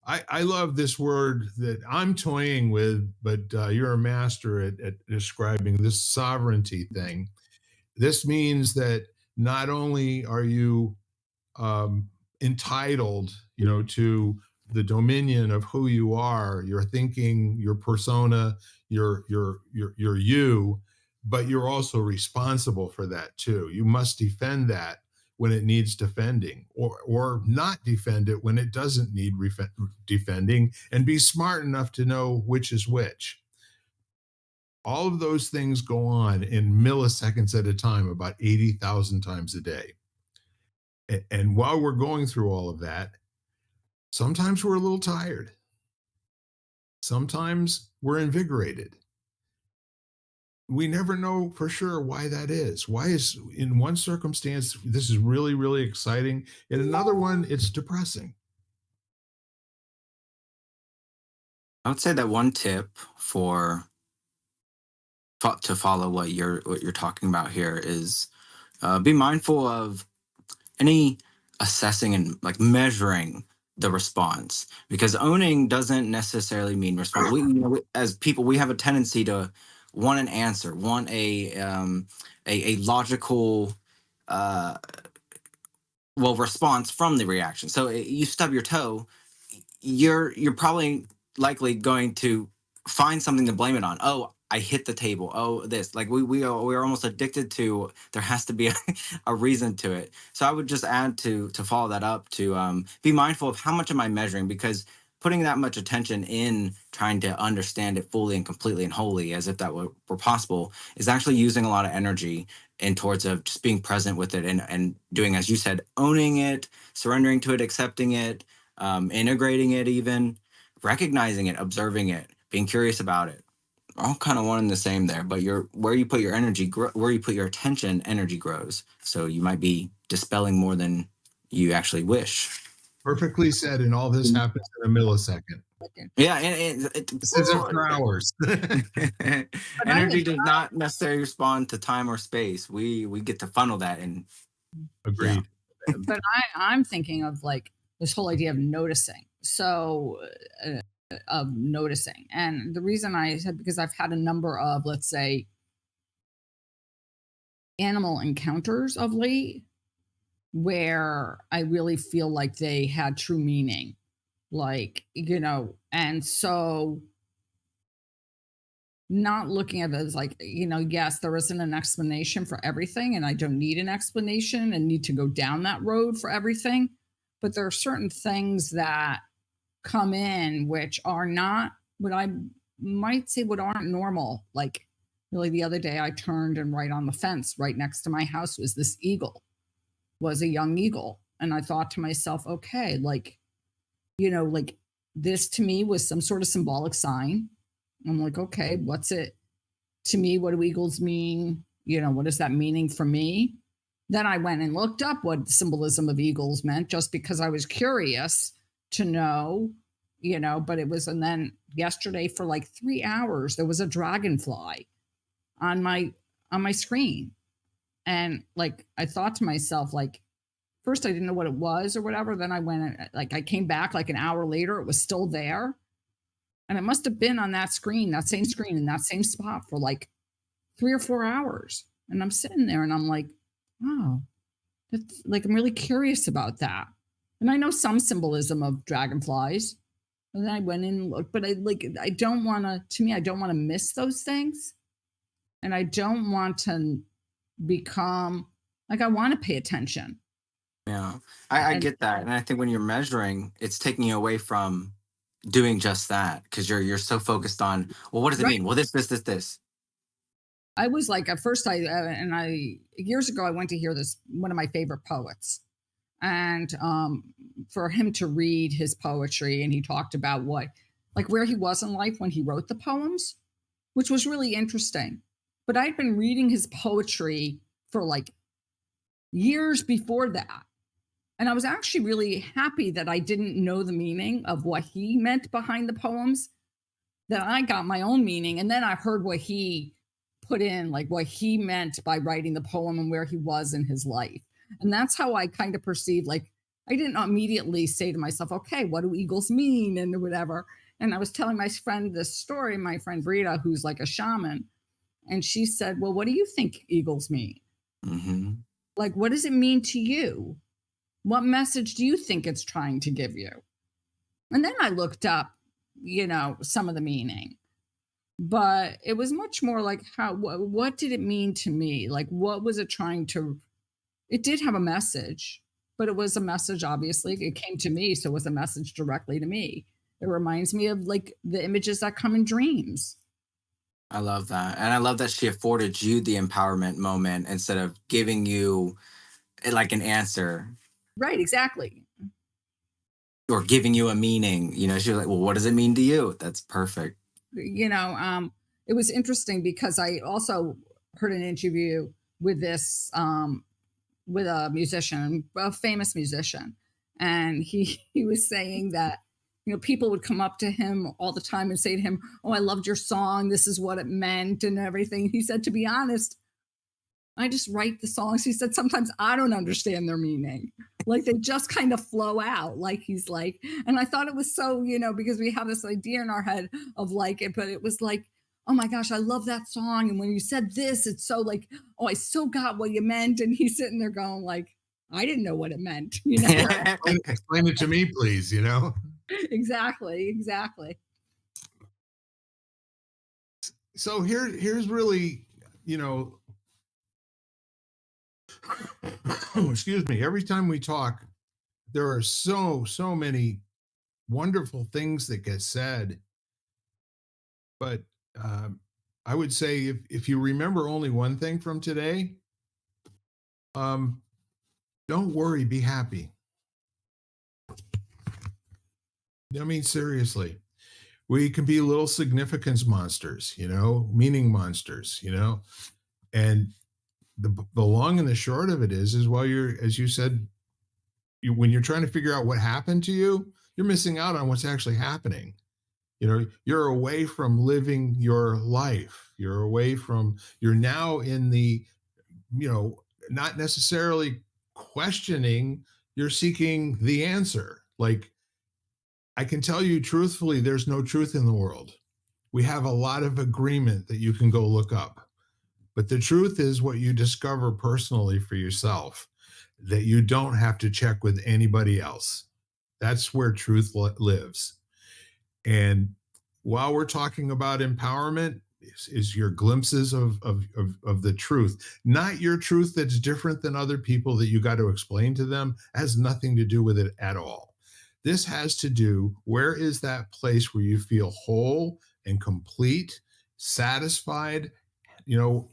I love this word that I'm toying with, but you're a master at describing this sovereignty thing. This means that not only are you entitled, to the dominion of who you are, your thinking, your persona, your you, but you're also responsible for that too. You must defend that when it needs defending, or not defend it when it doesn't need defending, and be smart enough to know which is which. All of those things go on in milliseconds at a time, about 80,000 times a day. And while we're going through all of that, sometimes we're a little tired. Sometimes we're invigorated. We never know for sure why that is. Why is, in one circumstance, this is really, really exciting. In another one, it's depressing. I would say that one tip to follow what you're talking about here is be mindful of any assessing and like measuring the response, because owning doesn't necessarily mean response. As people, we have a tendency to want an answer, want a logical uh, response from the reaction. So you stub your toe, you're probably likely going to find something to blame it on. Oh, I hit the table. Oh, this, like we are almost addicted to, there has to be a reason to it. So I would just add to follow that up to be mindful of how much am I measuring, because putting that much attention in trying to understand it fully and completely and wholly, as if that were possible, is actually using a lot of energy and towards of just being present with it and doing, as you said, owning it, surrendering to it, accepting it, integrating it, even recognizing it, observing it, being curious about it. All kind of one and the same there, but where you put your energy, where you put your attention, energy grows. So you might be dispelling more than you actually wish. Perfectly said. And all this happens in a millisecond. Yeah, and This isn't for hours. But I energy think does not necessarily respond to time or space. We get to funnel that, and yeah, Agreed. but I'm thinking of like this whole idea of noticing. So of noticing, and the reason I said because I've had a number of, let's say, animal encounters of late where I really feel like they had true meaning. Like, and so not looking at it as like, yes, there isn't an explanation for everything, and I don't need an explanation and need to go down that road for everything. But there are certain things that come in which are not what I might say what aren't normal. Like, really, the other day I turned, and right on the fence right next to my house was this eagle, was a young eagle. And I thought to myself, okay, like, like this to me was some sort of symbolic sign. I'm like, okay, what's it to me? What do eagles mean? What is that meaning for me? Then I went and looked up what the symbolism of eagles meant just because I was curious to know, but it was, and then yesterday for like 3 hours, there was a dragonfly on my screen. And like, I thought to myself, like, first I didn't know what it was or whatever. Then I went, like, I came back like an hour later, it was still there. And it must have been on that screen, that same screen in that same spot for like 3 or 4 hours. And I'm sitting there and I'm like, oh, that's like, I'm really curious about that. And I know some symbolism of dragonflies. And then I went in and looked, but I don't want to me, I don't want to miss those things. And I don't want to become like, I want to pay attention. yeah. I And get that, and I think when you're measuring, it's taking you away from doing just that because you're so focused on, well, what does it right. mean? Well, this. I was like, at first, years ago, I went to hear this, one of my favorite poets. And for him to read his poetry, and he talked about where he was in life when he wrote the poems, which was really interesting. But I'd been reading his poetry for like years before that. And I was actually really happy that I didn't know the meaning of what he meant behind the poems, that I got my own meaning. And then I heard what he put in, like what he meant by writing the poem and where he was in his life. And that's how I kind of perceived, like, I didn't immediately say to myself, okay, what do eagles mean and whatever. And I was telling my friend this story, my friend Rita, who's like a shaman. And she said, well, what do you think eagles mean? Mm-hmm. Like, what does it mean to you? What message do you think it's trying to give you? And then I looked up, some of the meaning, but it was much more like what did it mean to me? Like, what was it trying to, it did have a message, but it was a message, obviously, it came to me. So it was a message directly to me. It reminds me of like the images that come in dreams. I love that, and I love that she afforded you the empowerment moment instead of giving you like an answer Right, exactly. or giving you a meaning. She was like, well, what does it mean to you? That's perfect. It was interesting because I also heard an interview with this with a musician, a famous musician, and he was saying that people would come up to him all the time and say to him, "Oh, I loved your song. This is what it meant," and everything. He said, "To be honest, I just write the songs." He said, "Sometimes I don't understand their meaning. Like they just kind of flow out." Like he's like, and I thought it was so, because we have this idea in our head of like it, but it was like, oh my gosh, I love that song. And when you said this, it's so like, oh, I so got what you meant. And he's sitting there going like, I didn't know what it meant, Explain it to me, please, Exactly. So here's really, excuse me, every time we talk, there are so many wonderful things that get said. But I would say if you remember only one thing from today, don't worry, be happy. I mean, seriously, we can be little significance monsters, meaning monsters, and the long and the short of it is while you're, as you said, when you're trying to figure out what happened to you, you're missing out on what's actually happening. You're away from living your life. You're now in the, not necessarily questioning, you're seeking the answer. Like, I can tell you truthfully, there's no truth in the world. We have a lot of agreement that you can go look up. But the truth is what you discover personally for yourself, that you don't have to check with anybody else. That's where truth lives. And while we're talking about empowerment, is your glimpses of the truth, not your truth that's different than other people that you got to explain to them. It has nothing to do with it at all. This has to do, where is that place where you feel whole and complete, satisfied,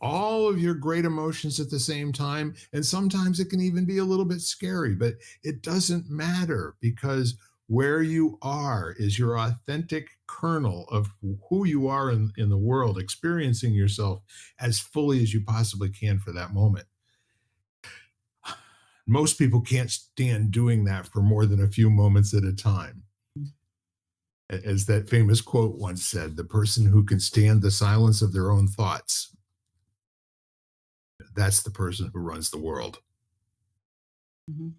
all of your great emotions at the same time. And sometimes it can even be a little bit scary, but it doesn't matter, because where you are is your authentic kernel of who you are in the world, experiencing yourself as fully as you possibly can for that moment. Most people can't stand doing that for more than a few moments at a time. As that famous quote once said, the person who can stand the silence of their own thoughts, that's the person who runs the world. Mhm.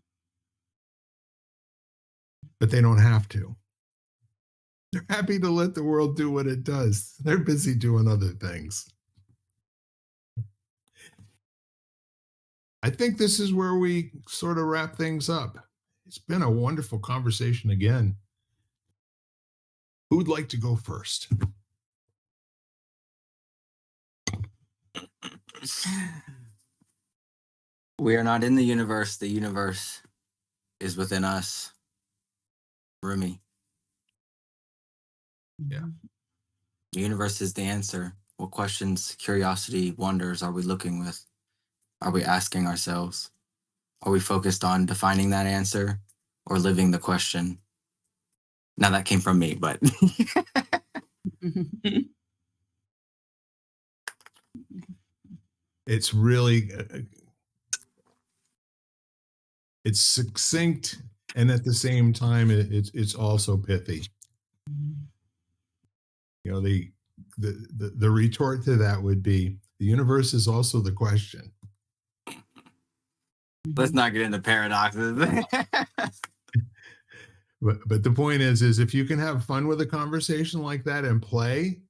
But they don't have to. They're happy to let the world do what it does. They're busy doing other things. I think this is where we sort of wrap things up. It's been a wonderful conversation again. Who would like to go first? We are not in the universe. The universe is within us. Rumi. Yeah. The universe is the answer. What questions, curiosity, wonders are we looking with? Are we asking ourselves? Are we focused on defining that answer or living the question? Now that came from me, but It's really, it's succinct, and at the same time, it's also pithy. The retort to that would be, the universe is also the question. let's not get into paradoxes. But the point is if you can have fun with a conversation like that and play,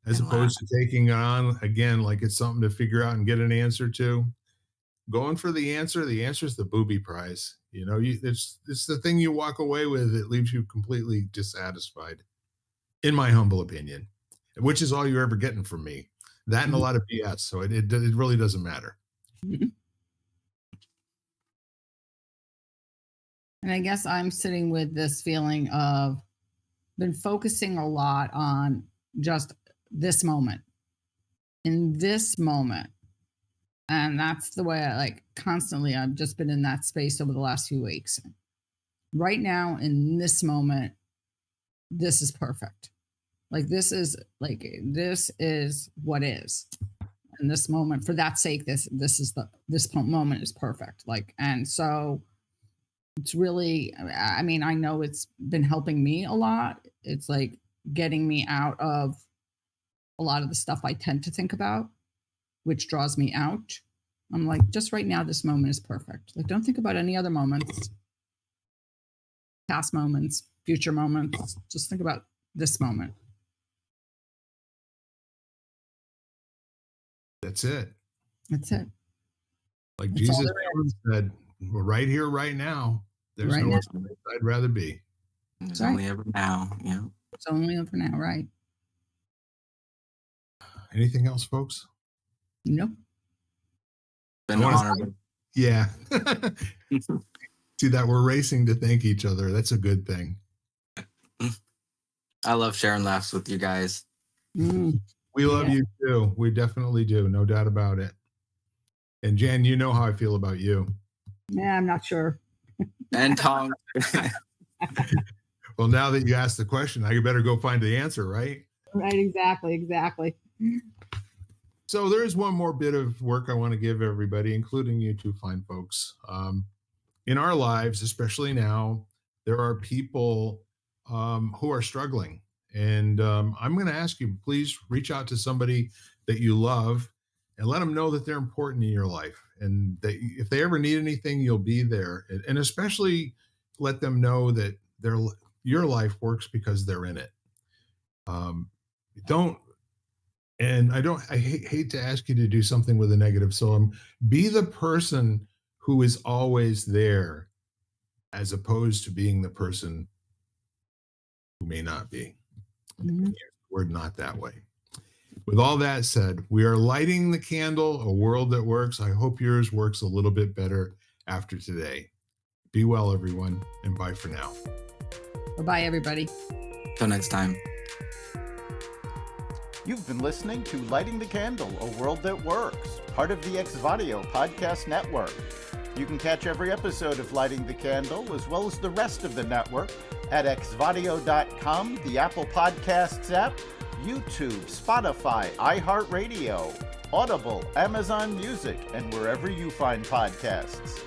as And opposed to taking it on again like it's something to figure out and get an answer to, going for the answer is the booby prize. It's the thing you walk away with. It leaves you completely dissatisfied, in my humble opinion, which is all you're ever getting from me. That and a lot of BS. So it really doesn't matter. And I guess I'm sitting with this feeling of been focusing a lot on just this moment, in this moment. And that's the way I constantly, I've just been in that space over the last few weeks. Right now, in this moment, this is perfect. This is what is. In this moment, for that sake, this moment is perfect. And so it's really, I mean, I know it's been helping me a lot. It's getting me out of a lot of the stuff I tend to think about, which draws me out. I'm just right now, this moment is perfect. Don't think about any other moments, past moments, future moments. Just think about this moment. That's it. That's it. Like That's all Jesus there said, we're right here, right now. There's Right no now. place I'd rather be. There's Right. only ever now. Yeah. It's only for now, right? Anything else, folks? Nope. Been an honor. Yeah. See that we're racing to thank each other. That's a good thing. I love sharing laughs with you guys. We love you too. We definitely do. No doubt about it. And Jan, you know how I feel about you. Yeah, I'm not sure. And Tom. Well, now that you asked the question, now you better go find the answer, right? Right, exactly. So there is one more bit of work I want to give everybody, including you two fine folks. In our lives, especially now, there are people who are struggling. And I'm going to ask you, please reach out to somebody that you love and let them know that they're important in your life, and that if they ever need anything, you'll be there. And especially let them know that your life works because they're in it. Don't and I hate to ask you to do something with a negative. So be the person who is always there, as opposed to being the person who may not be. Mhm. We're not that way. With all that said, we are lighting the candle, a world that works. I hope yours works a little bit better after today. Be well, everyone, and bye for now. Bye-bye, everybody. Till next time. You've been listening to Lighting the Candle, a World That Works, part of the Xvadio podcast network. You can catch every episode of Lighting the Candle, as well as the rest of the network, at xvadio.com, the Apple Podcasts app, YouTube, Spotify, iHeartRadio, Audible, Amazon Music, and wherever you find podcasts.